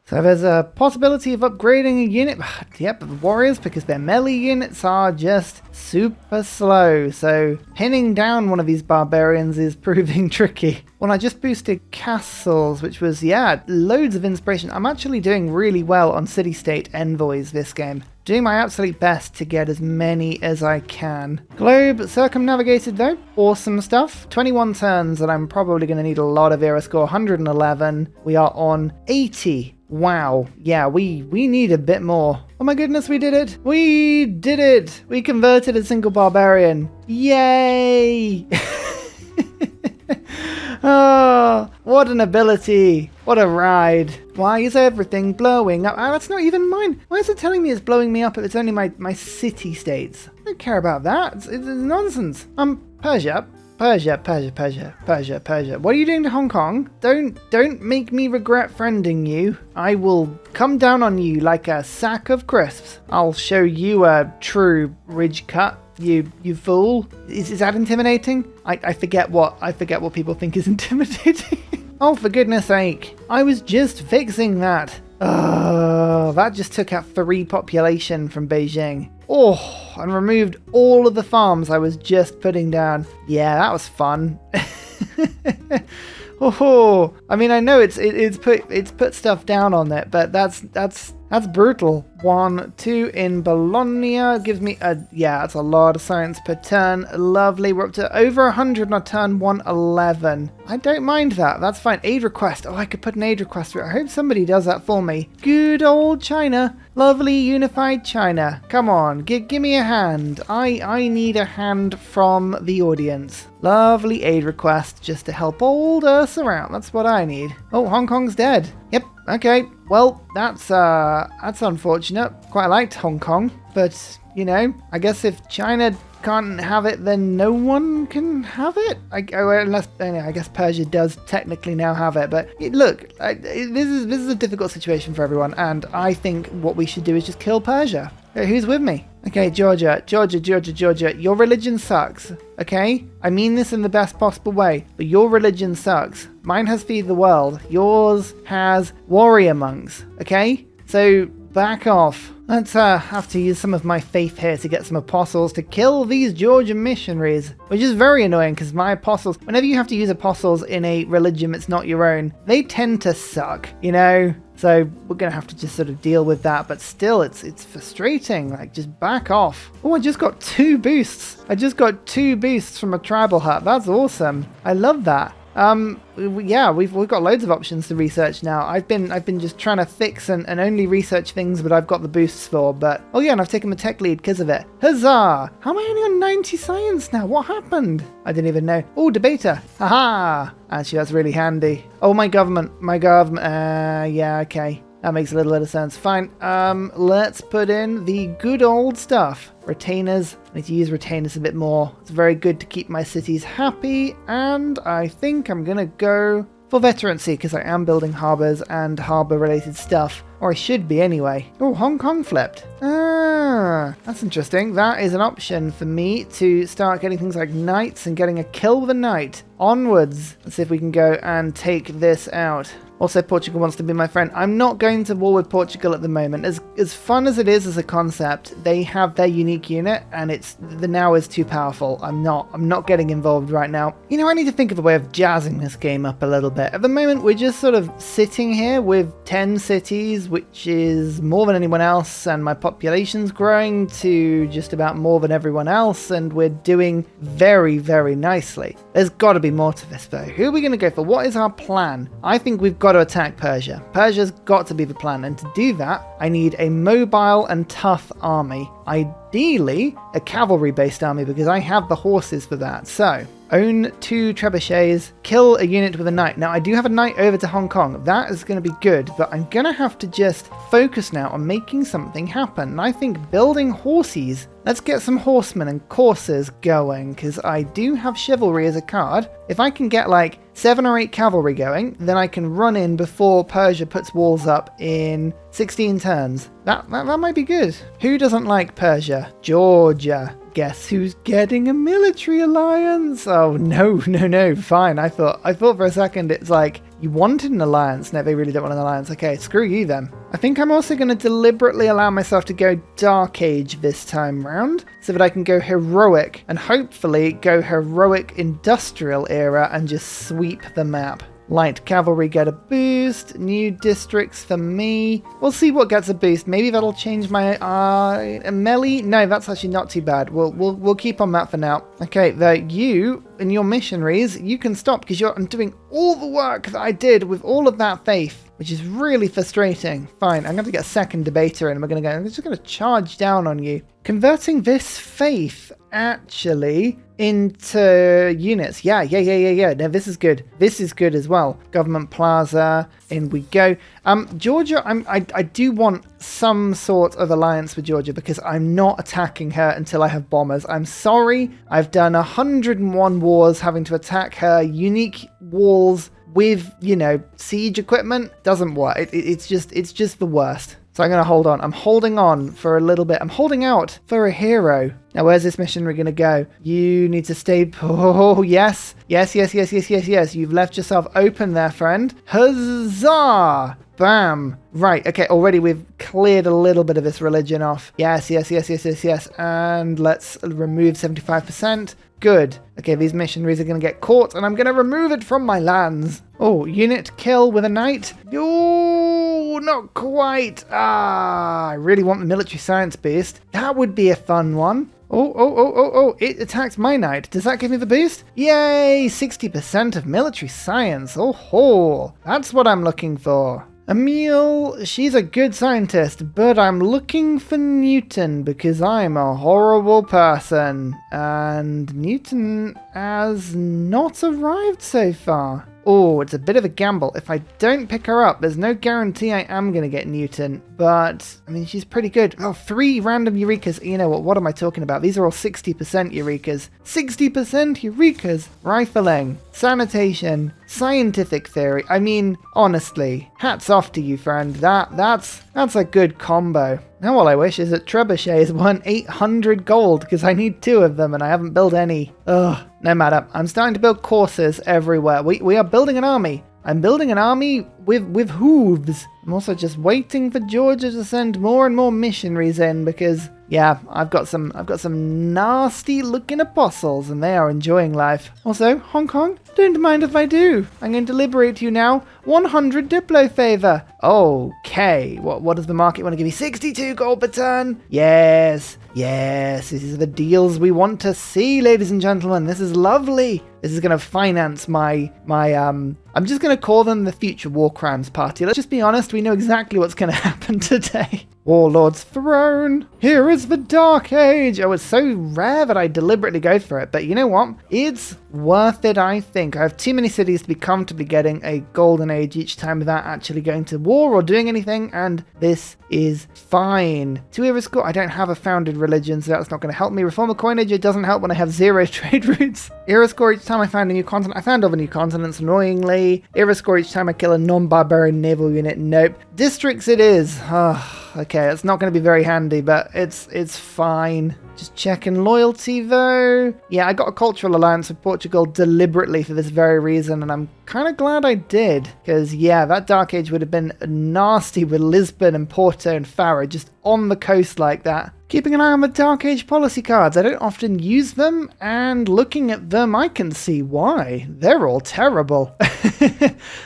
So there's a possibility of upgrading a unit. Yep, the warriors, because their melee units are just super slow. So pinning down one of these barbarians is proving tricky. Well, I just boosted castles, which was, yeah, loads of inspiration. I'm actually doing really well on city-state envoys this game. Doing my absolute best to get as many as I can. Globe circumnavigated though. Awesome stuff. 21 turns, and I'm probably going to need a lot of era score. 111. We are on 80. Wow. Yeah, we need a bit more. Oh my goodness, we did it. We did it. We converted a single barbarian. Yay. Oh, what an ability. What a ride. Why is everything blowing up? Oh, that's not even mine. Why is it telling me it's blowing me up if it's only my city-states? I don't care about that. It's nonsense. Persia. Persia. What are you doing to Hong Kong? Don't make me regret friending you. I will come down on you like a sack of crisps. I'll show you a true ridge cut. You fool. Is that intimidating? I forget what people think is intimidating. Oh, for goodness sake. I was just fixing that. That just took out 3 population from Beijing. Oh, and removed all of the farms I was just putting down. Yeah, that was fun. Oh, I mean, I know it's put stuff down on it, but that's brutal. 1, 2 in Bologna gives me that's a lot of science per turn. Lovely. We're up to over 100 on turn 111. I don't mind that. That's fine. Aid request. Oh, I could put an aid request through. I hope somebody does that for me. Good old China. Lovely unified China. Come on, give me a hand. I need a hand from the audience. Lovely aid request just to help old Ursa out. That's what I need. Oh, Hong Kong's dead. Yep. Okay. Well, that's unfortunate. Quite liked Hong Kong, but you know, I guess if China can't have it, then no one can have it. I guess Persia does technically now have it, but look, this is a difficult situation for everyone, and I think what we should do is just kill Persia. Who's with me? Okay, Georgia, your religion sucks, okay? I mean this in the best possible way, but your religion sucks. Mine has Feed the World, yours has Warrior Monks, okay? So back off. Let's have to use some of my faith here to get some apostles to kill these Georgian missionaries, which is very annoying because my apostles, whenever you have to use apostles in a religion that's not your own, they tend to suck, you know? So we're going to have to just sort of deal with that, but still it's frustrating, like just back off. Oh, I just got 2 boosts. I just got 2 boosts from a tribal hut. That's awesome. I love that. Yeah, we've got loads of options to research now. I've been just trying to fix and only research things that I've got the boosts for, but oh yeah, and I've taken the tech lead because of it. Huzzah! How am I only on 90 science now? What happened? I didn't even know. Oh, debater. Haha! Actually, that's really handy. Oh, my government. Yeah, okay. That makes a little bit of sense. Fine. Let's put in the good old stuff. Retainers. I need to use retainers a bit more. It's very good to keep my cities happy. And I think I'm going to go for veterancy because I am building harbors and harbor related stuff. Or I should be anyway. Oh, Hong Kong flipped. Ah, that's interesting. That is an option for me to start getting things like knights and getting a kill with a knight. Onwards. Let's see if we can go and take this out. Also, Portugal wants to be my friend. I'm not going to war with Portugal at the moment. As fun as it is as a concept, they have their unique unit, and the now is too powerful. I'm not getting involved right now. You know, I need to think of a way of jazzing this game up a little bit. At the moment, we're just sort of sitting here with 10 cities, which is more than anyone else, and my population's growing to just about more than everyone else, and we're doing very, very nicely. There's got to be more to this, though. Who are we going to go for? What is our plan? I think we've got to attack Persia. Persia's got to be the plan, and to do that, I need a mobile and tough army. Ideally, a cavalry-based army, because I have the horses for that. So, own 2 trebuchets, kill a unit with a knight. Now, I do have a knight over to Hong Kong. That is going to be good, but I'm going to have to just focus now on making something happen. And I think building horses, let's get some horsemen and coursers going, because I do have chivalry as a card. If I can get like 7 or 8 cavalry going, then I can run in before Persia puts walls up in 16 turns. That might be good. Who doesn't like Persia? Georgia. Guess who's getting a military alliance? Oh, no, fine. I thought for a second it's like You wanted an alliance. No, they really don't want an alliance. Okay, screw you then. I think I'm also going to deliberately allow myself to go Dark Age this time round so that I can go heroic and hopefully go heroic industrial era and just sweep the map. Light cavalry get a boost. New districts for me. We'll see what gets a boost. Maybe that'll change my melee. No, that's actually not too bad. We'll keep on that for now. Okay, you and your missionaries, you can stop because you're doing all the work that I did with all of that faith, which is really frustrating. Fine, I'm going to get a second debater in. I'm just going to charge down on you. Converting this faith actually into units. Yeah. No, this is good. This is good as well. Government Plaza, in we go. Georgia, I do want some sort of alliance with Georgia because I'm not attacking her until I have bombers. I'm sorry. I've done 101 wars having to attack her. Unique walls with, siege equipment doesn't work. It's just the worst. So I'm going to hold on. I'm holding on for a little bit. I'm holding out for a hero. Now, where's this missionary going to go? You need to stay... Oh, yes. Yes. You've left yourself open there, friend. Huzzah! Bam. Right, okay, already we've cleared a little bit of this religion off. Yes. And let's remove 75%. Good. Okay, these missionaries are going to get caught, and I'm going to remove it from my lands. Oh, unit kill with a knight. Oh, not quite. I really want the military science boost. That would be a fun one. Oh, it attacks my knight. Does that give me the boost? Yay, 60% of military science. Oh, that's what I'm looking for. Emile, she's a good scientist, but I'm looking for Newton because I'm a horrible person. And Newton has not arrived so far. Oh, it's a bit of a gamble. If I don't pick her up, there's no guarantee I am going to get Newton. But, I mean, she's pretty good. Oh, 3 random Eurekas. You know what am I talking about? These are all 60% Eurekas. 60% Eurekas. Rifling. Sanitation. Scientific theory. I mean, honestly, hats off to you, friend. That's a good combo. Now all I wish is that Trebuchet has won 800 gold because I need 2 of them and I haven't built any. Ugh, no matter. I'm starting to build courses everywhere. We are building an army. I'm building an army with hooves. I'm also just waiting for Georgia to send more and more missionaries in because, yeah, I've got some nasty looking apostles and they are enjoying life. Also, Hong Kong, don't mind if I do. I'm going to liberate you now. 100 Diplo favor. Okay, what does the market want to give me? 62 gold per turn. Yes, these are the deals we want to see, ladies and gentlemen. This is lovely. This is going to finance my I'm just going to call them the Future War Crimes Party. Let's just be honest, we know exactly what's going to happen today. Warlord's Throne. Here is the Dark Age. Oh, it's so rare that I deliberately go for it. But you know what? It's worth it, I think. I have too many cities to be comfortably getting a golden age each time without actually going to war or doing anything. And this is fine. To era score, I don't have a founded religion, so that's not going to help me. Reform a coinage, it doesn't help when I have 0 trade routes. Era score each time I found a new continent. I found other new continents, annoyingly. Era score each time I kill a non-barbarian naval unit. Nope. Districts it is. Okay, it's not going to be very handy, but it's fine. Just checking loyalty, though. Yeah, I got a cultural alliance with Portugal deliberately for this very reason, and I'm kind of glad I did. Because, yeah, that Dark Age would have been nasty with Lisbon and Porto and Faro just on the coast like that. Keeping an eye on the Dark Age policy cards. I don't often use them, and looking at them, I can see why. They're all terrible.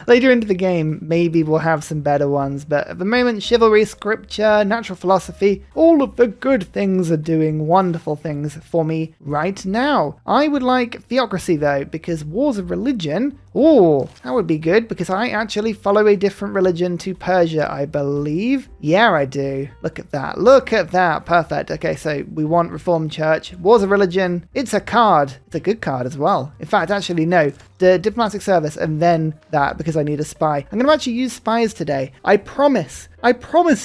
Later into the game, maybe we'll have some better ones, but at the moment, chivalry, scripture, natural philosophy, all of the good things are doing wonderful things for me right now. I would like theocracy, though, because wars of religion, that would be good, because I actually follow a different religion to Persia, I believe. Yeah, I do. Look at that. Perfect. Okay, so we want Reformed Church. Wars of religion. It's a card. It's a good card as well. In fact, actually, no. The diplomatic service and then that, because I need a spy. I'm going to actually use spies today. I promise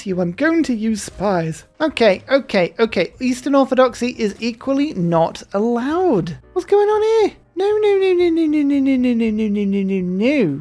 you I'm going to use spies. Okay. Eastern Orthodoxy is equally not allowed. What's going on here? No.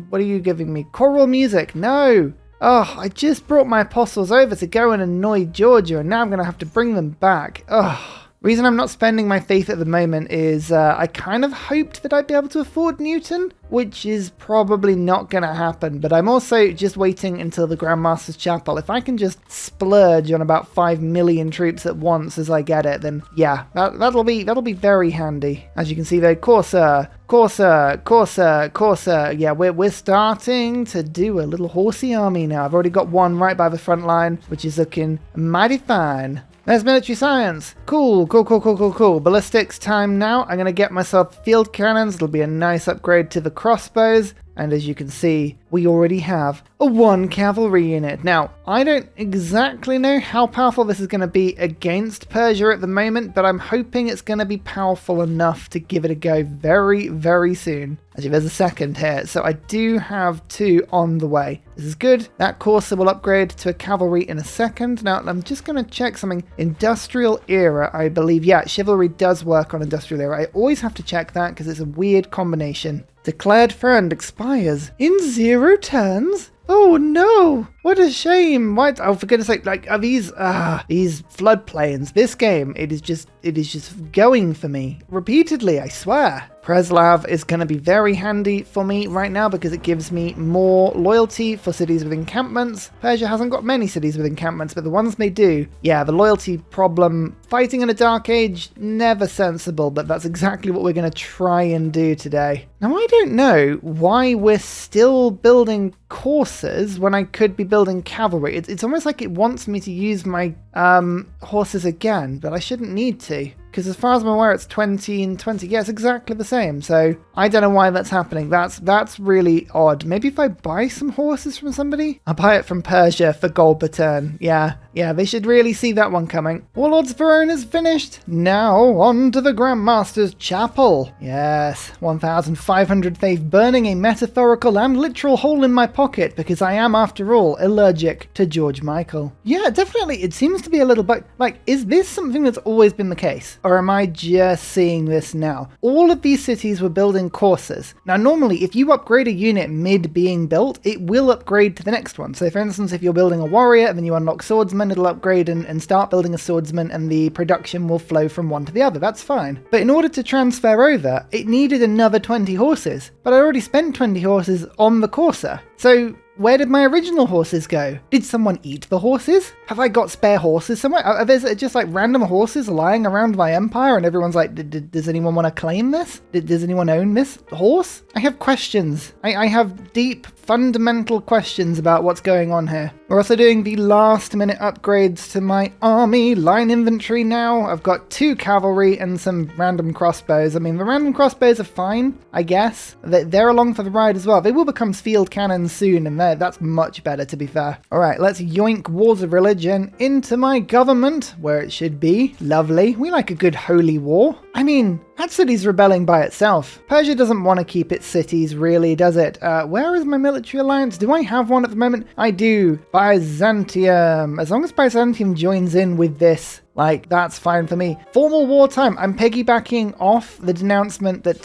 What are you giving me? Choral music. No. Oh, I just brought my apostles over to go and annoy Georgia, and now I'm going to have to bring them back. Oh, Reason I'm not spending my faith at the moment is I kind of hoped that I'd be able to afford Newton, which is probably not going to happen. But I'm also just waiting until the Grandmaster's Chapel. If I can just splurge on about 5 million troops at once as I get it, then yeah, that'll be very handy. As you can see there, Corsa. Yeah, we're starting to do a little horsey army now. I've already got one right by the front line, which is looking mighty fine. There's military science. Cool. Ballistics time now. I'm going to get myself field cannons. It'll be a nice upgrade to the crossbows. And as you can see, we already have a 1 cavalry unit. Now, I don't exactly know how powerful this is going to be against Persia at the moment, but I'm hoping it's going to be powerful enough to give it a go very, very soon. Actually, there's a second here, so I do have 2 on the way. This is good. That Corsa will upgrade to a cavalry in a second. Now, I'm just going to check something. Industrial era, I believe. Yeah, chivalry does work on industrial era. I always have to check that because it's a weird combination. Declared friend expires in 0 turns? Oh no! What a shame! What? Oh, for goodness sake! Like, are these floodplains? This game, it is just going for me repeatedly. I swear. Preslav is going to be very handy for me right now because it gives me more loyalty for cities with encampments. Persia hasn't got many cities with encampments, but the ones they do, yeah, the loyalty problem. Fighting in a dark age, never sensible, but that's exactly what we're going to try and do today. Now, I don't know why we're still building coursers when I could be building cavalry. It's almost like it wants me to use my horses again, but I shouldn't need to. Because as far as I'm aware, it's 20 and 20. Yeah, it's exactly the same. So I don't know why that's happening. That's really odd. Maybe if I buy some horses from somebody? I'll buy it from Persia for gold per turn. Yeah, they should really see that one coming. Warlord's Verona is finished. Now on to the Grandmaster's Chapel. Yes, 1,500 faith burning a metaphorical and literal hole in my pocket because I am, after all, allergic to George Michael. Yeah, definitely. It seems to be a little bit like, is this something that's always been the case? Or am I just seeing this now? All of these cities were building coursers. Now, normally, if you upgrade a unit mid being built, it will upgrade to the next one. So, for instance, if you're building a warrior and then you unlock swordsman, it'll upgrade and start building a swordsman, and the production will flow from one to the other. That's fine. But in order to transfer over, it needed another 20 horses. But I already spent 20 horses on the courser. So where did my original horses go? Did someone eat the horses? Have I got spare horses somewhere? Are there just like random horses lying around my empire and everyone's like, does anyone want to claim this? Does anyone own this horse? I have questions. I have deep, fundamental questions about what's going on here. We're also doing the last minute upgrades to my army line infantry now. I've got 2 cavalry and some random crossbows. I mean, the random crossbows are fine, I guess. They're along for the ride as well. They will become field cannons soon, and that's much better, to be fair. All right, let's yoink Wars of Religion into my government, where it should be. Lovely. We like a good holy war. I mean, that city's rebelling by itself. Persia doesn't want to keep its cities, really, does it? Where is my military alliance? Do I have one at the moment? I do. Byzantium. As long as Byzantium joins in with this, like, that's fine for me. Formal wartime. I'm piggybacking off the denouncement that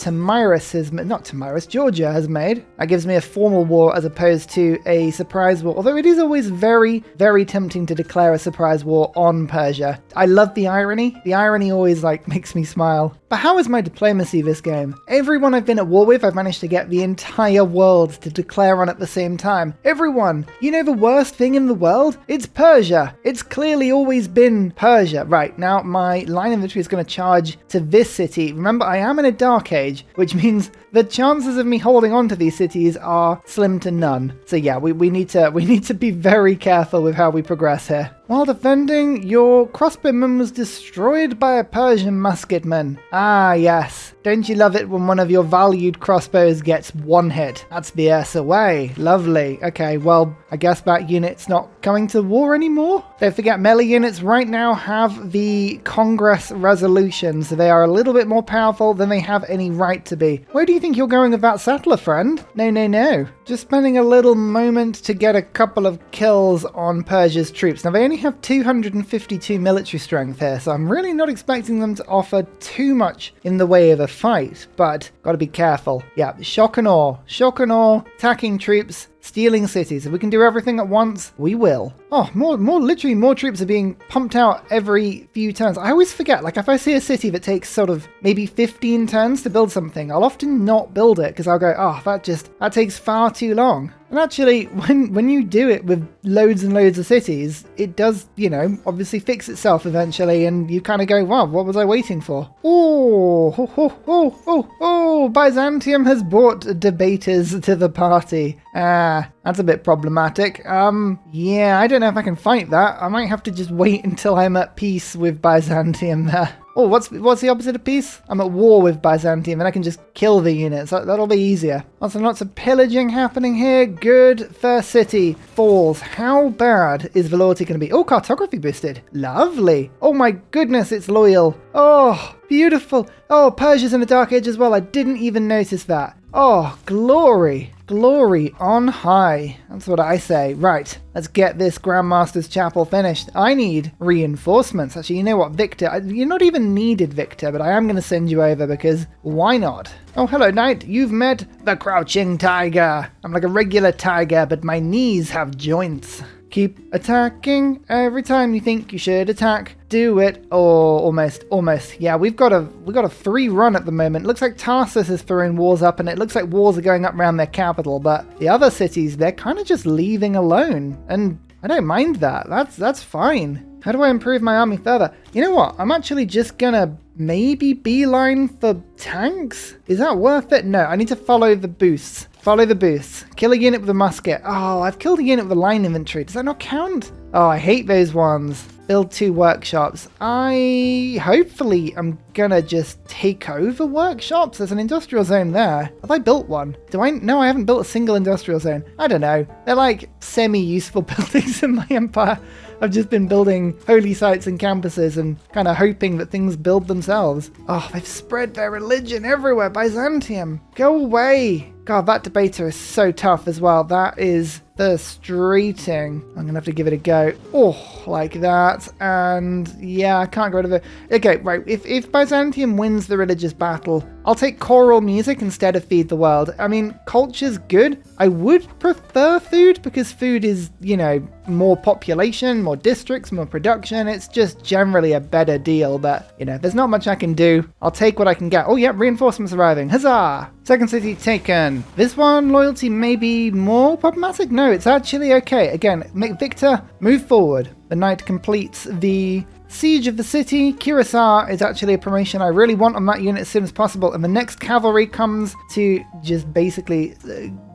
Georgia has made. That gives me a formal war as opposed to a surprise war. Although it is always very, very tempting to declare a surprise war on Persia. I love the irony. The irony always, like, makes me smile. But how is my diplomacy this game? Everyone I've been at war with, I've managed to get the entire world to declare on at the same time. Everyone. You know the worst thing in the world? It's Persia. It's clearly always been Persia. Right, now my line infantry is going to charge to this city. Remember, I am in a dark age, which means the chances of me holding on to these cities are slim to none. So yeah, we need to be very careful with how we progress here. While defending, your crossbowman was destroyed by a Persian musketman. Ah, yes. Don't you love it when one of your valued crossbows gets 1 hit? That's the Ursa way. Lovely. Okay, well, I guess that unit's not coming to war anymore. Don't forget, melee units right now have the Congress resolution, so they are a little bit more powerful than they have any right to be. Where do you think you're going with that settler, friend? No. Just spending a little moment to get a couple of kills on Persia's troops. Now, they only have 252 military strength here, so I'm really not expecting them to offer too much in the way of a fight, but gotta be careful. Yeah, shock and awe, attacking troops, stealing cities. If we can do everything at once, we will. Oh, literally more troops are being pumped out every few turns. I always forget, like if I see a city that takes sort of maybe 15 turns to build something, I'll often not build it because I'll go, oh, that takes far too long. And actually, when you do it with loads and loads of cities, it does, obviously fix itself eventually, and you kind of go, wow, what was I waiting for? Oh, Byzantium has brought debaters to the party. That's a bit problematic. Yeah, I don't know if I can fight that. I might have to just wait until I'm at peace with Byzantium there. Oh, what's the opposite of peace? I'm at war with Byzantium and I can just kill the units. That'll be easier. Lots of pillaging happening here. Good. First city falls. How bad is the loyalty going to be? Oh, cartography boosted. Lovely. Oh my goodness, it's loyal. Oh, beautiful. Oh, Persia's in the Dark Age as well. I didn't even notice that. Oh, glory. Glory on high. That's what I say. Right, let's get this Grandmaster's Chapel finished. I need reinforcements. Actually, you know what, Victor? You're not even needed, Victor, but I am going to send you over because why not? Oh, hello, Knight. You've met the Crouching Tiger. I'm like a regular tiger, but my knees have joints. Keep attacking every time you think you should attack. Do it. Oh, almost. Yeah, we've got a free run at the moment. Looks like Tarsus is throwing wars up, and it looks like wars are going up around their capital. But the other cities, they're kind of just leaving alone, and I don't mind that. That's fine. How do I improve my army further? You know what? I'm actually just gonna maybe beeline for tanks. Is that worth it? No, I need to follow the boosts. Follow the boosts. Kill a unit with a musket. Oh, I've killed a unit with a line infantry. Does that not count? Oh, I hate those ones. Build 2 workshops. Hopefully I'm gonna just take over workshops. There's an industrial zone there. Have I built one? No, I haven't built a single industrial zone. I don't know. They're like semi-useful buildings in my empire. I've just been building holy sites and campuses and kind of hoping that things build themselves. Oh, they've spread their religion everywhere. Byzantium, go away. God, that debater is so tough as well. That is frustrating. I'm gonna have to give it a go. Oh, like that. And yeah, I can't get rid of it. Okay, right. If Byzantium wins the religious battle, I'll take choral music instead of feed the world. I mean, culture's good. I would prefer food because food is, more population, more districts, more production. It's just generally a better deal, but, there's not much I can do. I'll take what I can get. Oh, yeah, reinforcements arriving. Huzzah! Second city taken. This one, loyalty may be more problematic. No, it's actually okay. Again, Victor, move forward. The knight completes the siege of the city. Ursa is actually a promotion I really want on that unit as soon as possible. And the next cavalry comes to just basically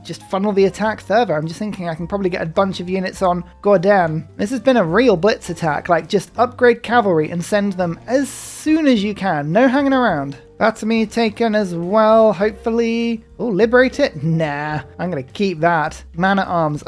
just funnel the attack further. I'm just thinking I can probably get a bunch of units on Gordon. This has been a real blitz attack. Like, just upgrade cavalry and send them as soon as you can. No hanging around. That's me taken as well, hopefully. Oh, liberate it? Nah, I'm going to keep that. Man-at-arms.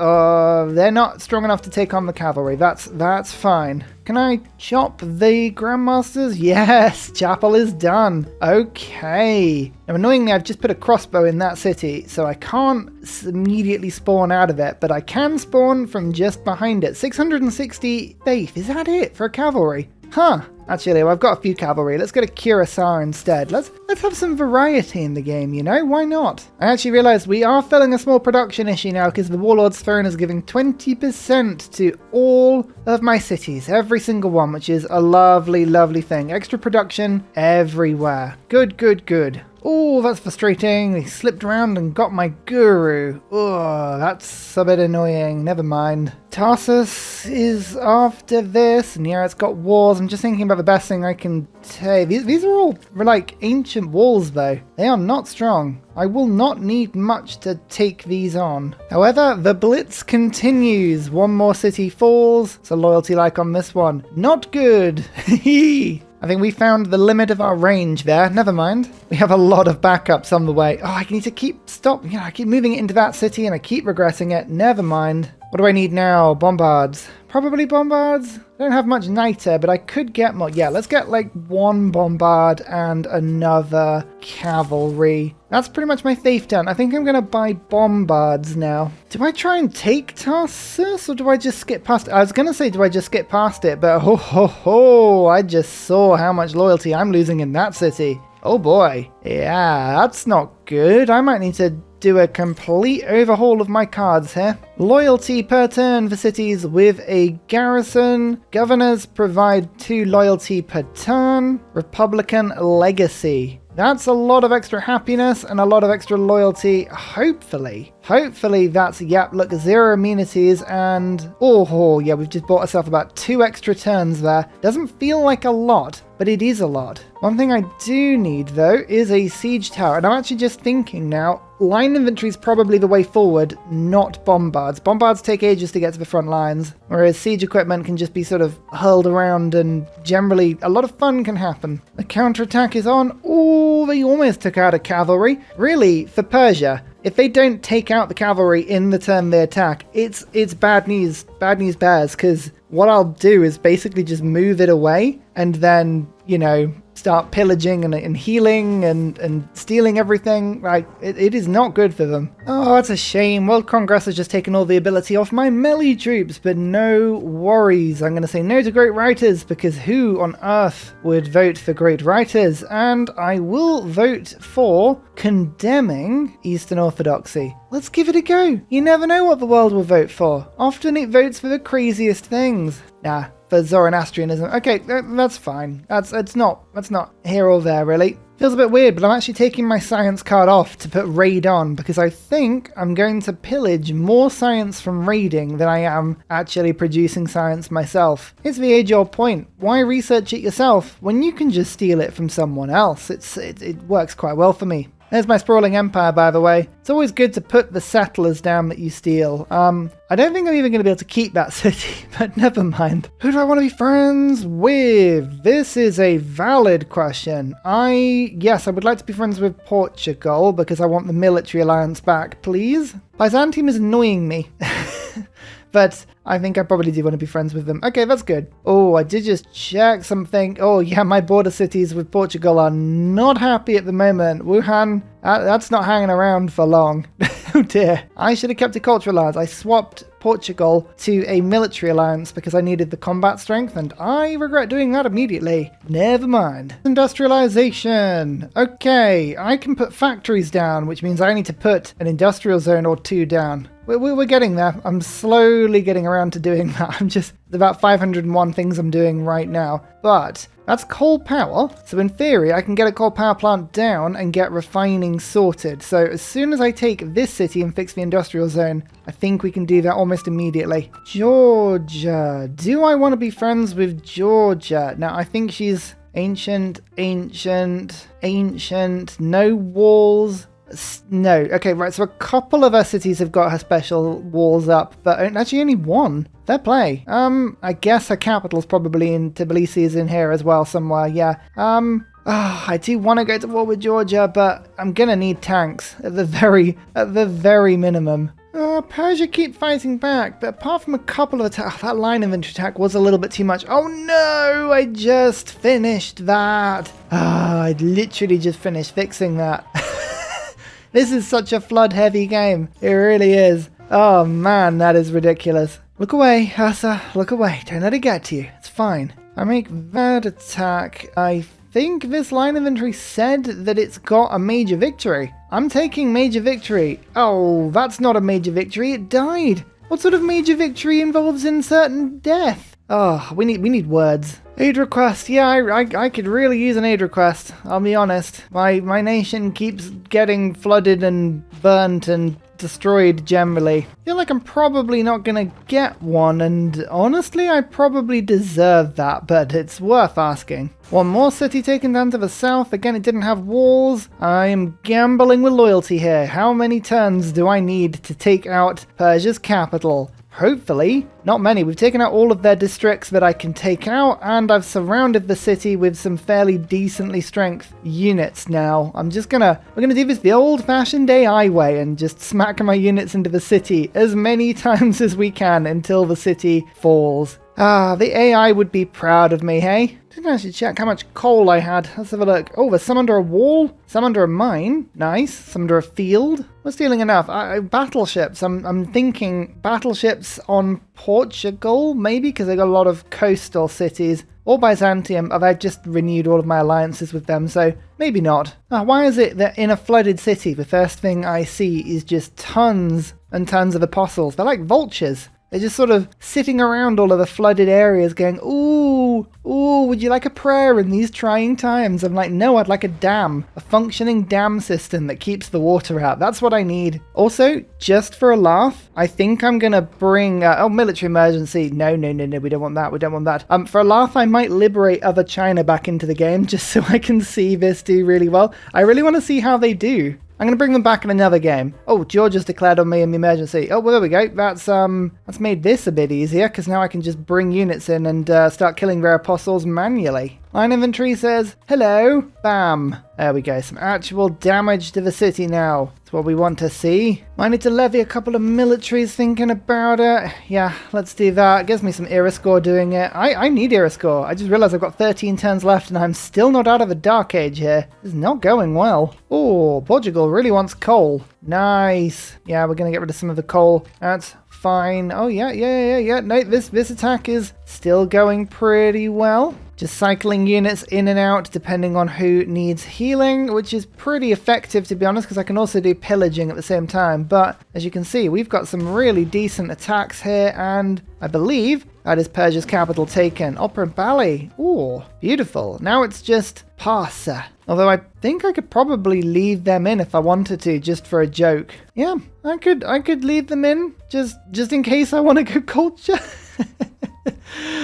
They're not strong enough to take on the cavalry. That's fine. Can I chop the Grandmasters? Yes, chapel is done. Okay. Now, annoyingly, I've just put a crossbow in that city, so I can't immediately spawn out of it, but I can spawn from just behind it. 660 faith. Is that it for a cavalry? Huh. Actually, I've got a few cavalry. Let's go to Curacao instead. Let's have some variety in the game, Why not? I actually realized we are filling a small production issue now because the Warlord's Throne is giving 20% to all of my cities. Every single one, which is a lovely, lovely thing. Extra production everywhere. Good. Oh, that's frustrating. They slipped around and got my guru. Oh, that's a bit annoying. Never mind. Tarsus is after this, and yeah, it's got walls. I'm just thinking about the best thing I can say. These are all like ancient walls, though. They are not strong. I will not need much to take these on. However, the blitz continues. One more city falls. It's a loyalty like on this one. Not good. I think we found the limit of our range there. Never mind. We have a lot of backups on the way. Oh, I need to I keep moving it into that city and I keep regressing it. Never mind. What do I need now? Bombards. Probably bombards. I don't have much niter, but I could get more. Yeah, let's get like 1 bombard and another cavalry. That's pretty much my faith done. I think I'm going to buy bombards now. Do I try and take Tarsus or do I just skip past it? I was going to say, do I just skip past it? But I just saw how much loyalty I'm losing in that city. Oh boy. Yeah, that's not good. I might need to do a complete overhaul of my cards here. Loyalty per turn for cities with a garrison. Governors provide 2 loyalty per turn. Republican legacy. That's a lot of extra happiness and a lot of extra loyalty, hopefully. Hopefully that's, yep, look, 0 amenities and, oh, yeah, we've just bought ourselves about 2 extra turns there. Doesn't feel like a lot, but it is a lot. One thing I do need, though, is a siege tower. And I'm actually just thinking now, line infantry is probably the way forward, not bombards. Bombards take ages to get to the front lines, whereas siege equipment can just be sort of hurled around and generally a lot of fun can happen. The counterattack is on. Oh, they almost took out a cavalry. Really, for Persia, if they don't take out the cavalry in the turn they attack, it's bad news bears, because what I'll do is basically just move it away and then, you know, start pillaging and healing and stealing everything. Like, it is not good for them. Oh, that's a shame. World Congress has just taken all the ability off my melee troops, but no worries. I'm going to say no to great writers, because who on earth would vote for great writers? And I will vote for condemning Eastern Orthodoxy. Let's give it a go. You never know what the world will vote for. Often it votes for the craziest things. Nah, for Zoroastrianism. Okay, that's fine. That's not here or there, really. Feels a bit weird, but I'm actually taking my science card off to put raid on, because I think I'm going to pillage more science from raiding than I am actually producing science myself. It's the age-old point. Why research it yourself when you can just steal it from someone else? It works quite well for me. There's my sprawling empire, by the way. It's always good to put the settlers down that you steal. I don't think I'm even going to be able to keep that city, but never mind. Who do I want to be friends with? This is a valid question. Yes, I would like to be friends with Portugal, because I want the military alliance back, please. Byzantium is annoying me. But I think I probably do want to be friends with them. Okay, that's good. Oh, I did just check something. Oh, yeah, my border cities with Portugal are not happy at the moment. Wuhan, that's not hanging around for long. Oh dear. I should have kept a cultural alliance. I swapped Portugal to a military alliance because I needed the combat strength, and I regret doing that immediately. Never mind. Industrialization. Okay, I can put factories down, which means I need to put an industrial zone or 2 down. We're getting there. I'm slowly getting around to doing that. There's about 501 things I'm doing right now. But that's coal power. So in theory, I can get a coal power plant down and get refining sorted. So as soon as I take this city and fix the industrial zone, I think we can do that almost immediately. Georgia. Do I want to be friends with Georgia? Now, I think she's ancient, no walls. No. Okay, right, so a couple of our cities have got her special walls up, but actually only one. Fair play. I guess her capital's probably in Tbilisi, is in here as well somewhere, yeah. I do want to go to war with Georgia, but I'm gonna need tanks at the very minimum. Persia keep fighting back, but apart from a couple of attacks, that line infantry attack was a little bit too much. Oh no, I just finished that. I'd literally just finished fixing that. This is such a flood-heavy game. It really is. Oh man, that is ridiculous. Look away, Ursa. Look away. Don't let it get to you. It's fine. I make that attack. I think this line infantry said that it's got a major victory. I'm taking major victory. Oh, that's not a major victory. It died. What sort of major victory involves certain death? Oh, we need words. Aid request. Yeah, I could really use an aid request. I'll be honest. My nation keeps getting flooded and burnt and destroyed generally. I feel like I'm probably not gonna get one, and honestly, I probably deserve that, but it's worth asking. One more city taken down to the south. Again, it didn't have walls. I am gambling with loyalty here. How many turns do I need to take out Persia's capital? Hopefully, not many. We've taken out all of their districts that I can take out, and I've surrounded the city with some fairly decently strength units now. we're gonna do this the old-fashioned AI way and just smack my units into the city as many times as we can until the city falls. Ah, the AI would be proud of me, hey? Didn't actually check how much coal I had. Let's have a look. Oh, there's some under a wall, some under a mine. Nice. Some under a field. We're stealing enough. Battleships. I'm thinking battleships on Portugal, maybe, because they got a lot of coastal cities. Or Byzantium. I've just renewed all of my alliances with them, so maybe not. Why is it that in a flooded city, the first thing I see is just tons and tons of apostles? They're like vultures. They're just sort of sitting around all of the flooded areas going, ooh, would you like a prayer in these trying times? I'm like, no, I'd like a dam, a functioning dam system that keeps the water out. That's what I need. Also, just for a laugh, I think I'm going to bring, military emergency. No, we don't want that. For a laugh, I might liberate other China back into the game just so I can see this do really well. I really want to see how they do. I'm going to bring them back in another game. Oh, Georgia's declared on me an emergency. Oh, well, there we go. That's made this a bit easier, because now I can just bring units in and start killing their apostles manually. Line inventory says, hello, bam. There we go, some actual damage to the city now. That's what we want to see. I need to levy a couple of militaries thinking about it. Yeah, let's do that. Gives me some era score doing it. I need era score. I just realized I've got 13 turns left and I'm still not out of the dark age here. This is not going well. Oh, Portugal really wants coal. Nice. Yeah, we're going to get rid of some of the coal. That's fine. Oh, yeah. No, this attack is still going pretty well. Just cycling units in and out depending on who needs healing, which is pretty effective, to be honest, because I can also do pillaging at the same time. But as you can see, we've got some really decent attacks here, and I believe that is Persia's capital taken. Opera and ballet. Ooh, beautiful. Now it's just Parsa. Although I think I could probably leave them in if I wanted to, just for a joke. Yeah, I could leave them in, just in case I want to go culture.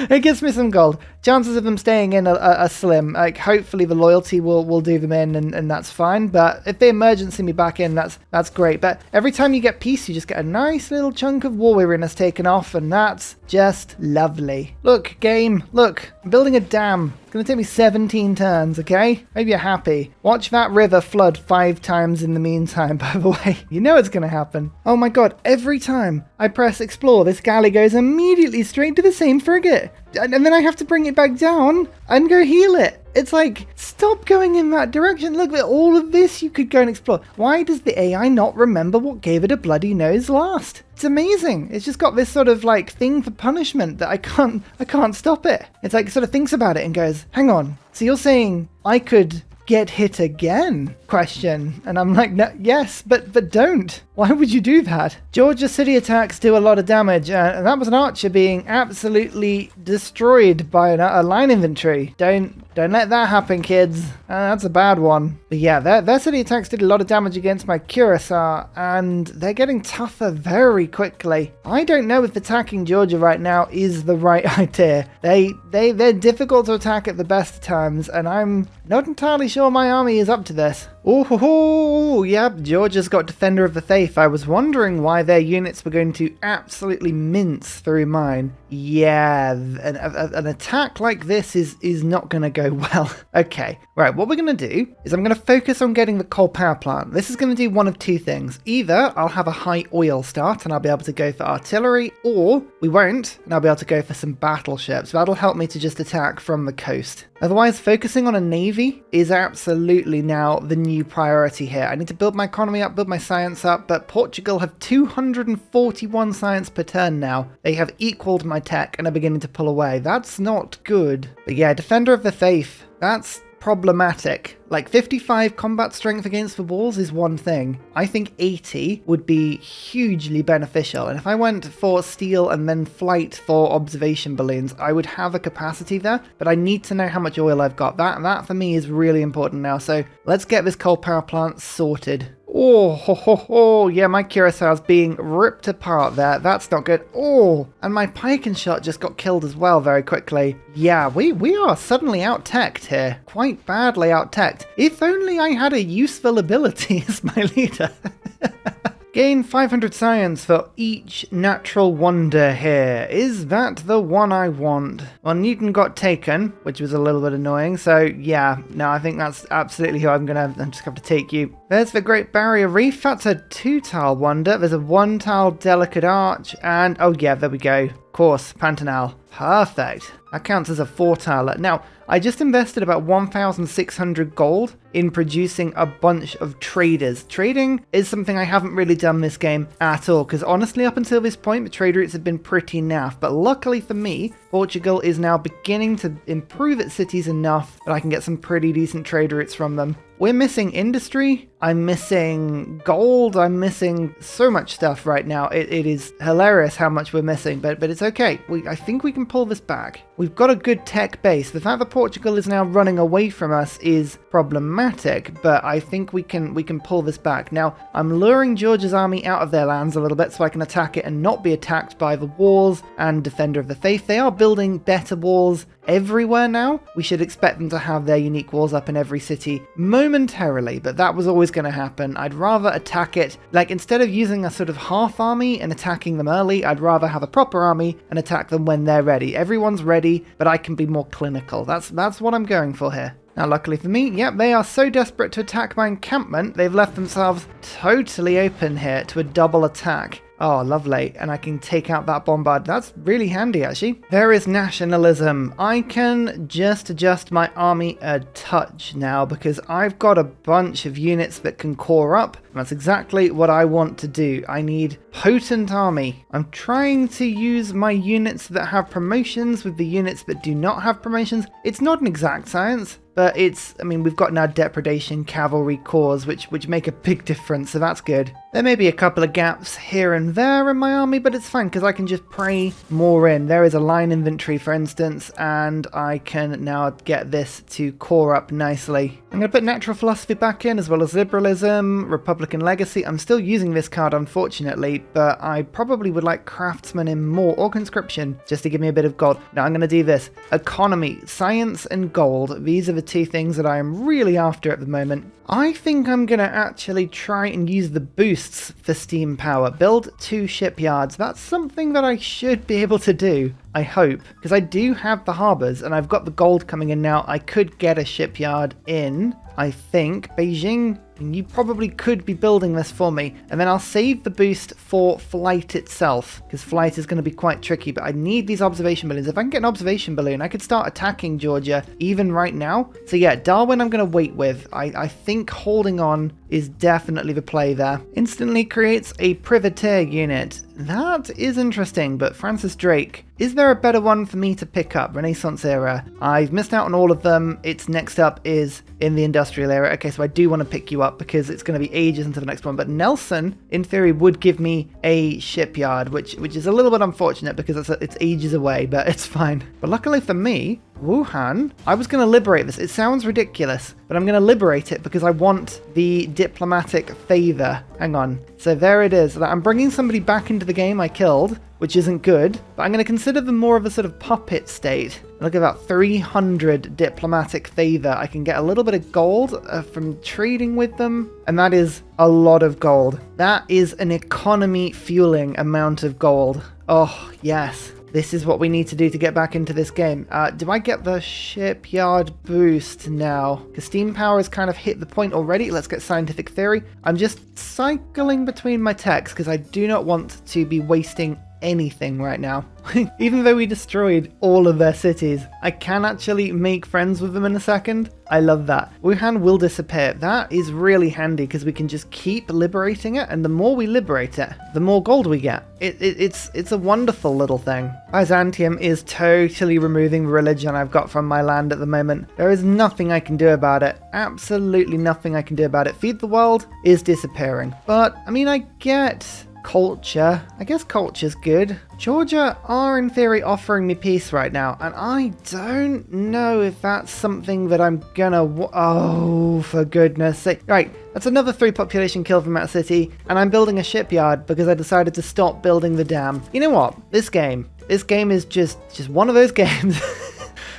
It gets me some gold. Chances of them staying in are slim. Like, hopefully the loyalty will do them in, and that's fine. But if they emergency me back in, that's great. But every time you get peace, you just get a nice little chunk of war weariness taken off, and that's just lovely. Look, game, look, I'm building a dam. It's going to take me 17 turns, okay? Maybe you're happy. Watch that river flood 5 times in the meantime, by the way. You know it's going to happen. Oh my god, every time I press explore, this galley goes immediately straight to the same frigate. And then I have to bring it back down and go heal it. It's like, stop going in that direction. Look at all of this you could go and explore. Why does the AI not remember what gave it a bloody nose last? It's amazing. It's just got this sort of like thing for punishment that I can't stop it. It's like, sort of thinks about it and goes, hang on. So you're saying I could get hit again? Question. And I'm like, no, yes, but don't. Why would you do that? Georgia city attacks do a lot of damage, and that was an archer being absolutely destroyed by a line infantry. Don't let that happen, kids. That's a bad one. But yeah, their city attacks did a lot of damage against my Ursa, and they're getting tougher very quickly. I don't know if attacking Georgia right now is the right idea. They're difficult to attack at the best of times, and I'm not entirely sure my army is up to this. Oh, yep, Georgia's got Defender of the Faith. I was wondering why their units were going to absolutely mince through mine. Yeah, an attack like this is not going to go well. Okay, right, what we're going to do is I'm going to focus on getting the coal power plant. This is going to do one of two things. Either I'll have a high oil start and I'll be able to go for artillery, or we won't and I'll be able to go for some battleships. That'll help me to just attack from the coast. Otherwise, focusing on a navy is absolutely now the new priority here. I need to build my economy up, build my science up, but Portugal have 241 science per turn now. They have equaled my tech and are beginning to pull away. That's not good. But yeah, Defender of the Faith, that's problematic. Like 55 combat strength against the walls is one thing. I think 80 would be hugely beneficial. And if I went for steel and then flight for observation balloons, I would have a capacity there, but I need to know how much oil I've got. That for me is really important now. So let's get this coal power plant sorted. Oh, yeah, my Curaçao's being ripped apart there. That's not good. Oh, and my pike and shot just got killed as well very quickly. Yeah, we are suddenly out-teched here. Quite badly out-teched. If only I had a useful ability as my leader. Gain 500 science for each natural wonder here. Is that the one I want? Well, Newton got taken, which was a little bit annoying. So yeah, no, I think that's absolutely who I'm just have to take you. There's the Great Barrier Reef. That's a 2-tile wonder. There's a 1-tile Delicate Arch. And, oh yeah, there we go. Of course, Pantanal. Perfect. That counts as a 4-tiler. Now, I just invested about 1,600 gold in producing a bunch of traders. Trading is something I haven't really done this game at all, because honestly, up until this point, the trade routes have been pretty naff. But luckily for me, Portugal is now beginning to improve its cities enough that I can get some pretty decent trade routes from them. We're missing industry, I'm missing gold, I'm missing so much stuff right now. It is hilarious how much we're missing, but it's okay. I think we can pull this back. We've got a good tech base. The fact that Portugal is now running away from us is problematic, but I think we can pull this back. Now, I'm luring Georgia's army out of their lands a little bit so I can attack it and not be attacked by the walls and Defender of the Faith. They are building better walls everywhere now. We should expect them to have their unique walls up in every city momentarily, but that was always going to happen. I'd rather attack it, like instead of using a sort of half army and attacking them early, I'd rather have a proper army and attack them when they're ready. Everyone's ready, but I can be more clinical. That's what I'm going for here. Now, luckily for me, yep, they are so desperate to attack my encampment, they've left themselves totally open here to a double attack. Oh, lovely. And I can take out that bombard. That's really handy, actually. There is nationalism. I can just adjust my army a touch now because I've got a bunch of units that can core up. That's exactly what I want to do. I need potent army. I'm trying to use my units that have promotions with the units that do not have promotions. It's not an exact science, but we've got now depredation cavalry corps, which make a big difference, so that's good. There may be a couple of gaps here and there in my army, but it's fine because I can just pray more in. There is a line infantry, for instance, and I can now get this to core up nicely. I'm going to put natural philosophy back in, as well as liberalism, Republican legacy. I'm still using this card, unfortunately, but I probably would like craftsman in more, or conscription, just to give me a bit of gold. Now I'm going to do this. Economy, science, and gold. These are the two things that I am really after at the moment. I think I'm going to actually try and use the boosts for steam power. Build 2 shipyards. That's something that I should be able to do, I hope, because I do have the harbours and I've got the gold coming in now. I could get a shipyard in, I think. Beijing, you probably could be building this for me, and then I'll save the boost for flight itself, because flight is going to be quite tricky, but I need these observation balloons. If I can get an observation balloon, I could start attacking Georgia even right now. So yeah, Darwin I'm going to wait with. I think holding on is definitely the play there. Instantly creates a privateer unit. That is interesting, but Francis Drake, is there a better one for me to pick up? Renaissance era. I've missed out on all of them. Its next up is in the industrial era. Okay, so I do want to pick you up because it's going to be ages until the next one. But Nelson, in theory, would give me a shipyard, which is a little bit unfortunate because it's ages away, but it's fine. But luckily for me, Wuhan, I was going to liberate this. It sounds ridiculous, but I'm going to liberate it because I want the diplomatic favor. Hang on. So there it is. I'm bringing somebody back into the game I killed, which isn't good, but I'm going to consider them more of a sort of puppet state. Look at about 300 diplomatic favor. I can get a little bit of gold from trading with them, and that is a lot of gold. That is an economy fueling amount of gold. Oh, yes. This is what we need to do to get back into this game. Do I get the shipyard boost now? Because steam power has kind of hit the point already. Let's get scientific theory. I'm just cycling between my techs because I do not want to be wasting anything right now. Even though we destroyed all of their cities, I can actually make friends with them in a second. I love that. Wuhan will disappear. That is really handy because we can just keep liberating it, and the more we liberate it, the more gold we get. It's a wonderful little thing. Byzantium is totally removing the religion I've got from my land at the moment. There is nothing I can do about it. Absolutely nothing I can do about it. Feed the World is disappearing. But, I mean, I get culture. I guess culture's good. Georgia are in theory offering me peace right now, and I don't know if that's something that I'm gonna oh, for goodness sake. Right, that's another 3 population kill from that city, and I'm building a shipyard because I decided to stop building the dam. You know what? This game is just one of those games.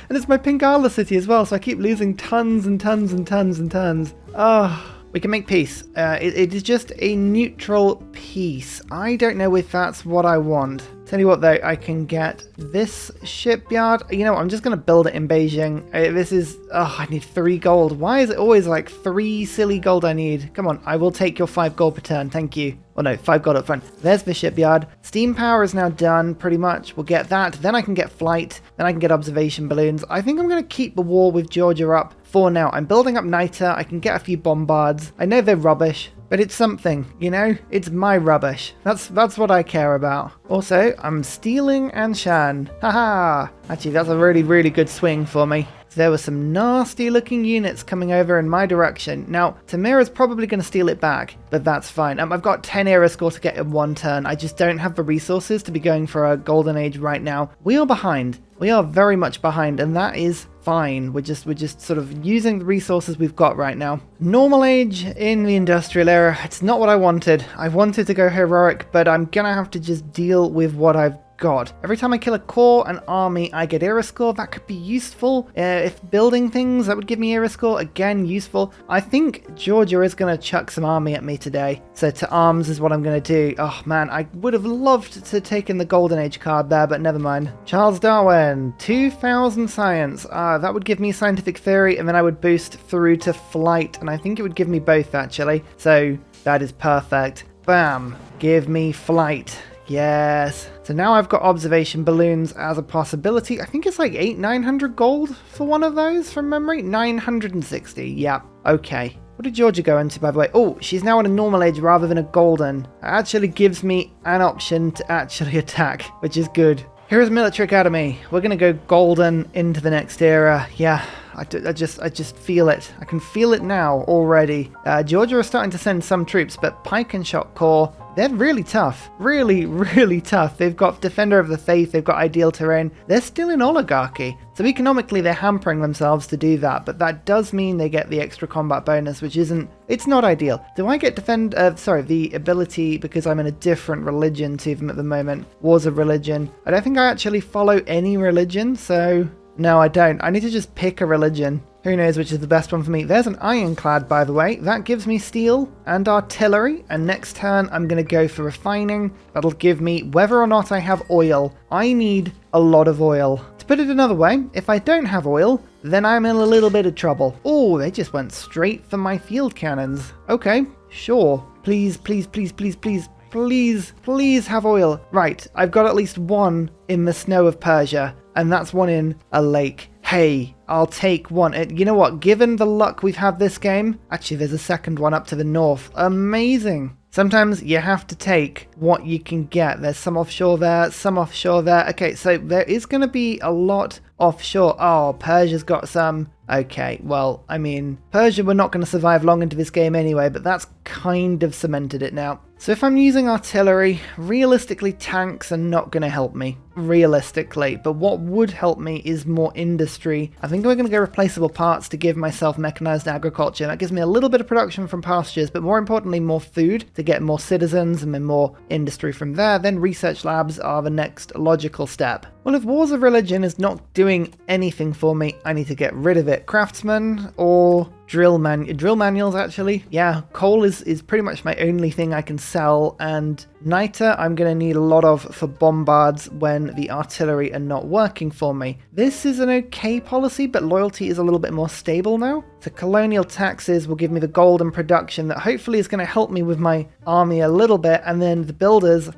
And it's my Pingala city as well, so I keep losing tons and tons and tons and tons. Oh. We can make peace. It is just a neutral peace. I don't know if that's what I want. Tell you what though, I can get this shipyard. You know what, I'm just going to build it in Beijing. This is, oh, I need 3 gold. Why is it always like 3 silly gold I need? Come on, I will take your 5 gold per turn, thank you. Well, no, 5 gold up front. There's the shipyard. Steam power is now done, pretty much. We'll get that. Then I can get flight. Then I can get observation balloons. I think I'm going to keep the war with Georgia up for now. I'm building up NITA. I can get a few bombards. I know they're rubbish, but it's something, you know? It's my rubbish. That's what I care about. Also, I'm stealing Anshan. Haha! Actually, that's a really, really good swing for me. There were some nasty looking units coming over in my direction. Now, Tamira's probably going to steal it back, but that's fine. I've got 10 era score to get in 1 turn. I just don't have the resources to be going for a golden age right now. We are behind. We are very much behind, and that is fine. We're just sort of using the resources we've got right now. Normal age in the industrial era. It's not what I wanted. I wanted to go heroic, but I'm going to have to just deal with what I've got. Every time I kill a corps, an army, I get era score. That could be useful. If building things, that would give me era score. Again, useful. I think Georgia is going to chuck some army at me today. So to arms is what I'm going to do. Oh man, I would have loved to take in the Golden Age card there, but never mind. Charles Darwin, 2000 science. That would give me scientific theory, and then I would boost through to flight, and I think it would give me both actually. So that is perfect. Bam. Give me flight. Yes. So now I've got observation balloons as a possibility. I think it's like 900 gold for one of those from memory. 960. Yeah. Okay. What did Georgia go into, by the way? Oh, she's now on a normal age rather than a golden. It actually gives me an option to actually attack, which is good. Here's Military Academy. We're going to go golden into the next era. Yeah. I just feel it. I can feel it now already. Georgia is starting to send some troops, but Pike and Shot Corps, they're really tough. Really, really tough. They've got Defender of the Faith. They've got Ideal Terrain. They're still in oligarchy. So economically, they're hampering themselves to do that. But that does mean they get the extra combat bonus, which isn't... It's not ideal. Do I get the ability because I'm in a different religion to them at the moment? Wars of religion. I don't think I actually follow any religion, so... No, I don't. I need to just pick a religion. Who knows which is the best one for me. There's an ironclad, by the way. That gives me steel and artillery. And next turn, I'm going to go for refining. That'll give me whether or not I have oil. I need a lot of oil. To put it another way, if I don't have oil, then I'm in a little bit of trouble. Oh, they just went straight for my field cannons. Okay, sure. Please, please, please, please, please. Please, please have oil. Right, I've got at least one in the snow of Persia, and that's one in a lake. Hey, I'll take one. You know what? Given the luck we've had this game, actually there's a second one up to the north. Amazing. Sometimes you have to take what you can get. There's some offshore there, some offshore there. Okay, so there is going to be a lot offshore. Oh, Persia's got some. Okay, well, I mean, Persia were not going to survive long into this game anyway, but that's kind of cemented it now. So if I'm using artillery, realistically tanks are not going to help me. Realistically. But what would help me is more industry. I think we're going to go replaceable parts to give myself mechanized agriculture. That gives me a little bit of production from pastures, but more importantly, more food to get more citizens and then more industry from there. Then research labs are the next logical step. Well, if Wars of Religion is not doing anything for me, I need to get rid of it. Craftsman or drill manuals, actually. Yeah, coal is pretty much my only thing I can sell, and NITA I'm going to need a lot of for bombards when the artillery are not working for me. This is an okay policy, but loyalty is a little bit more stable now. So colonial taxes will give me the gold and production that hopefully is going to help me with my army a little bit, and then the builders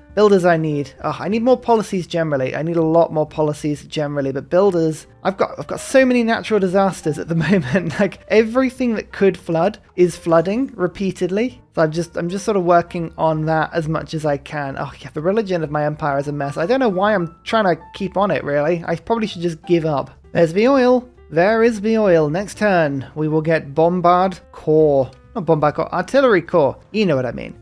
I need. Oh, I need more policies generally. I need a lot more policies generally, but builders, I've got so many natural disasters at the moment. Like everything that could flood is flooding repeatedly. So I'm just sort of working on that as much as I can. Oh yeah, the religion of my empire is a mess. I don't know why I'm trying to keep on it really. I probably should just give up. There's the oil. There is the oil. Next turn, we will get Bombard Corps. Not Bombard Corps, Artillery Corps. You know what I mean.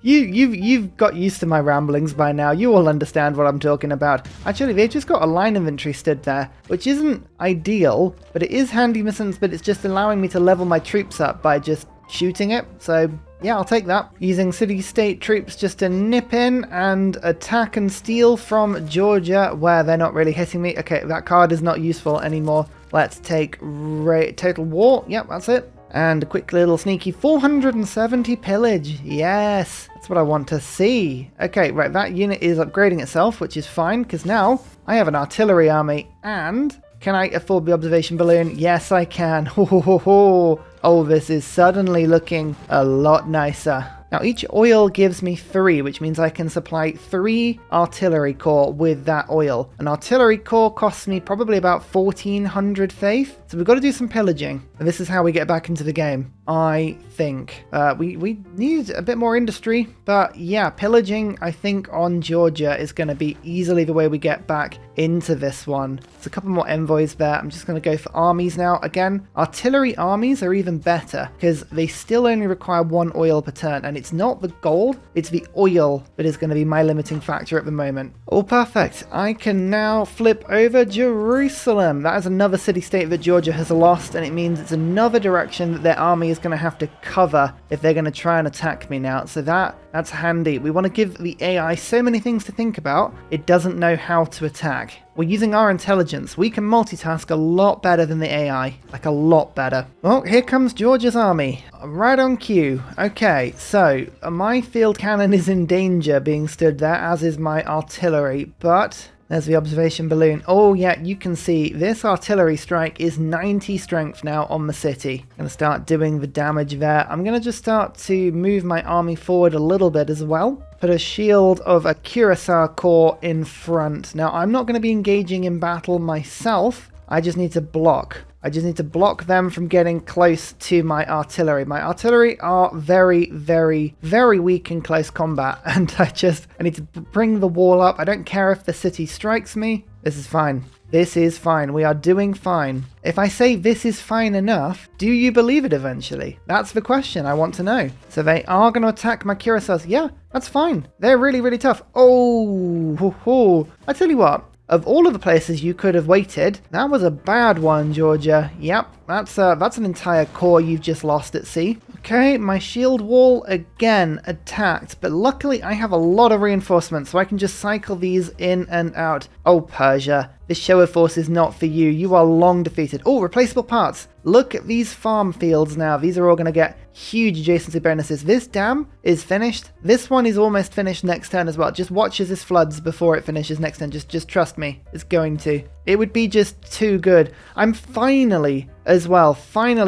You've got used to my ramblings by now. You all understand what I'm talking about. Actually, they've just got a line infantry stood there, which isn't ideal, but it is handy missions, but it's just allowing me to level my troops up by just shooting it. So yeah, I'll take that. Using city-state troops just to nip in and attack and steal from Georgia where they're not really hitting me. Okay, that card is not useful anymore. Let's take Total War. Yep, that's it. And a quick little sneaky 470 pillage. Yes, that's what I want to see. Okay, right, that unit is upgrading itself, which is fine, because now I have an artillery army. And can I afford the observation balloon? Yes, I can. Oh, this is suddenly looking a lot nicer. Now, each oil gives me 3, which means I can supply 3 artillery corps with that oil. An artillery corps costs me probably about 1,400 faith, so we've got to do some pillaging. And this is how we get back into the game, I think. We need a bit more industry, but yeah, pillaging, I think, on Georgia is going to be easily the way we get back into this one. There's a couple more envoys there. I'm just going to go for armies now. Again, artillery armies are even better because they still only require 1 oil per turn, and it's not the gold, it's the oil that is going to be my limiting factor at the moment. All perfect. I can now flip over Jerusalem. That is another city-state that Georgia has lost, and it means it's another direction that their army is going to have to cover if they're going to try and attack me now. So that's handy. We want to give the AI so many things to think about, it doesn't know how to attack. We're using our intelligence. We can multitask a lot better than the AI. Like a lot better. Well, here comes Georgia's army. Right on cue. Okay, so my field cannon is in danger being stood there, as is my artillery, but there's the observation balloon. Oh yeah, you can see this artillery strike is 90 strength now on the city. I'm going to start doing the damage there. I'm going to just start to move my army forward a little bit as well. Put a shield of a Ursa corps in front. Now, I'm not going to be engaging in battle myself. I just need to block. I just need to block them from getting close to my artillery. My artillery are very, very, very weak in close combat. And I need to bring the wall up. I don't care if the city strikes me. This is fine. This is fine. We are doing fine. If I say this is fine enough, do you believe it eventually? That's the question I want to know. So they are going to attack my Cuirassiers. Yeah, that's fine. They're really, really tough. Oh, I tell you what. Of all of the places you could have waited, that was a bad one, Georgia. Yep, that's an entire corps you've just lost at sea. Okay, my shield wall again attacked, but luckily I have a lot of reinforcements, so I can just cycle these in and out. Oh, Persia, this show of force is not for you. You are long defeated. Oh, replaceable parts. Look at these farm fields now. These are all going to get huge adjacency bonuses. This dam is finished. This one is almost finished next turn as well. Just watch as this floods before it finishes next turn. Just trust me. It's going to. It would be just too good. I'm finally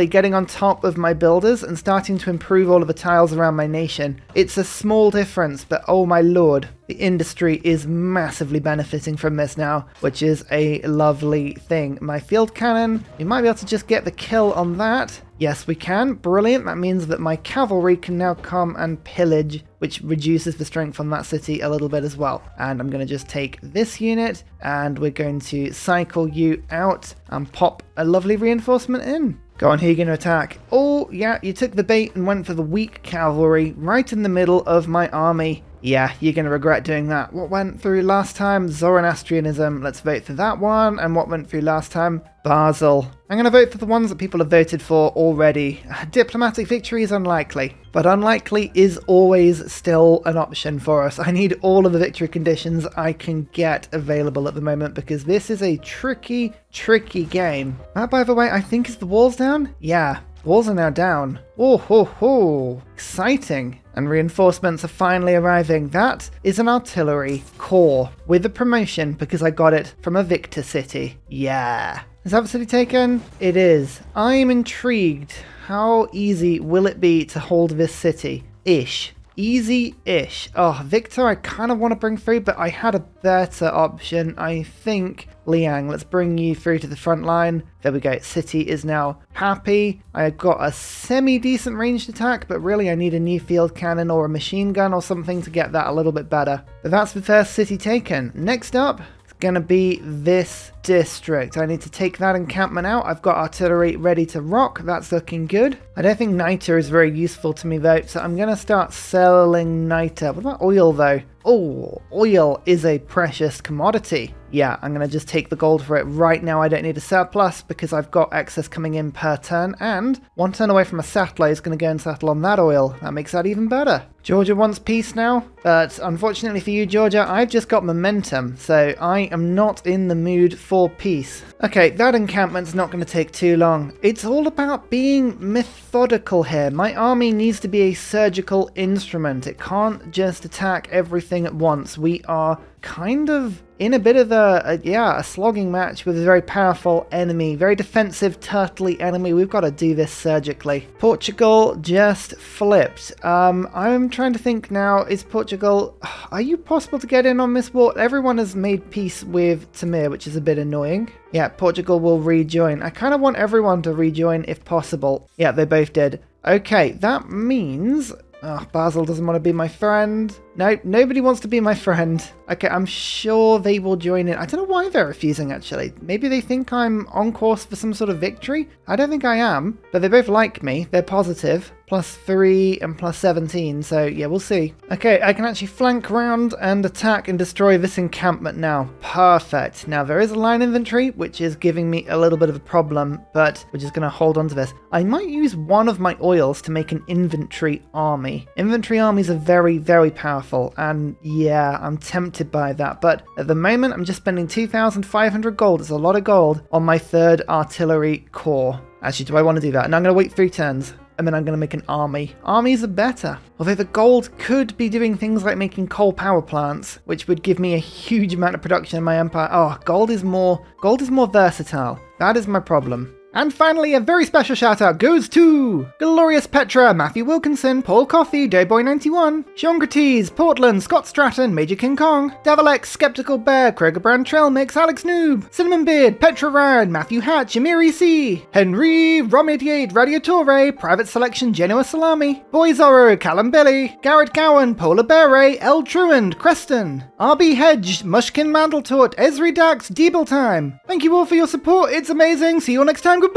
getting on top of my builders and starting to improve all of the tiles around my nation. It's a small difference, but oh my lord, the industry is massively benefiting from this now, which is a lovely thing. My field cannon, we might be able to just get the kill on that. Yes, we can. Brilliant. That means that my cavalry can now come and pillage, which reduces the strength on that city a little bit as well. And I'm going to just take this unit and we're going to cycle you out and pop a lovely reinforcement in. Go on, who are you going to attack? Oh, yeah, you took the bait and went for the weak cavalry right in the middle of my army. Yeah, you're going to regret doing that. What went through last time? Zoroastrianism. Let's vote for that one. And what went through last time? Basel. I'm going to vote for the ones that people have voted for already. Diplomatic victory is unlikely, but unlikely is always still an option for us. I need all of the victory conditions I can get available at the moment because this is a tricky, tricky game. That, by the way, I think is the walls down? Yeah, walls are now down. Oh, ho, ho. Exciting. And reinforcements are finally arriving. That is an artillery corps with a promotion because I got it from a victor city. Yeah. Is that the city taken? It is. I'm intrigued. How easy will it be to hold this city? Ish. Easy-ish. Oh, Victor, I kind of want to bring through, but I had a better option. I think Liang, let's bring you through to the front line. There we go. City is now happy. I got a semi-decent ranged attack, but really I need a new field cannon or a machine gun or something to get that a little bit better. But that's the first city taken. Next up, gonna be this district. I need to take that encampment out. I've got artillery ready to rock. That's looking good. I don't think niter is very useful to me though, so I'm gonna start selling niter. What about oil though? Oh, oil is a precious commodity. Yeah, I'm going to just take the gold for it right now. I don't need a surplus because I've got excess coming in per turn, and 1 turn away from a settler is going to go and settle on that oil. That makes that even better. Georgia wants peace now, but unfortunately for you, Georgia, I've just got momentum, so I am not in the mood for peace. Okay, that encampment's not going to take too long. It's all about being methodical here. My army needs to be a surgical instrument. It can't just attack everything at once. We are kind of in a bit of a slogging match with a very powerful enemy, very defensive, turtley enemy. We've got to do this surgically. Portugal just flipped. I'm trying to think now, is Portugal, are you possible to get in on this war? Everyone has made peace with Tamir, which is a bit annoying. Yeah, Portugal will rejoin. I kind of want everyone to rejoin if possible. Yeah, they both did. Okay, that means... Oh, Basel doesn't want to be my friend. No, nobody wants to be my friend. Okay, I'm sure they will join in. I don't know why they're refusing, actually. Maybe they think I'm on course for some sort of victory? I don't think I am, but they both like me. They're positive. +3 and +17, so yeah, we'll see. Okay, I can actually flank around and attack and destroy this encampment now. Perfect. Now, there is a line infantry, which is giving me a little bit of a problem, but we're just going to hold on to this. I might use one of my oils to make an infantry army. Infantry armies are very, very powerful, and yeah, I'm tempted by that, but at the moment, I'm just spending 2,500 gold, it's a lot of gold, on my 3rd artillery corps. Actually, do I want to do that? And I'm going to wait 3 turns. And then I'm going to make an army. Armies are better. Although the gold could be doing things like making coal power plants, which would give me a huge amount of production in my empire. Oh, gold is more versatile. That is my problem. And finally, a very special shout out goes to Glorious Petra, Matthew Wilkinson, Paul Coffey, Dayboy91, Sean Portland, Scott Stratton, Major King Kong, Devil Skeptical Bear, Krogerbrand Trailmix, Alex Noob, Cinnamon Beard, Petra Ryan, Matthew Hatch, Amiri C, Henry, Rom88, Radiatore, Private Selection, Genoa Salami, Boy Zorro, Callum Billy, Garrett Gowan, Polar Bear Ray, L. Truand, Creston, RB Hedge, Mushkin Mandeltort, Esri Dax, Deeble Time. Thank you all for your support, it's amazing, see you all next time, goodbye!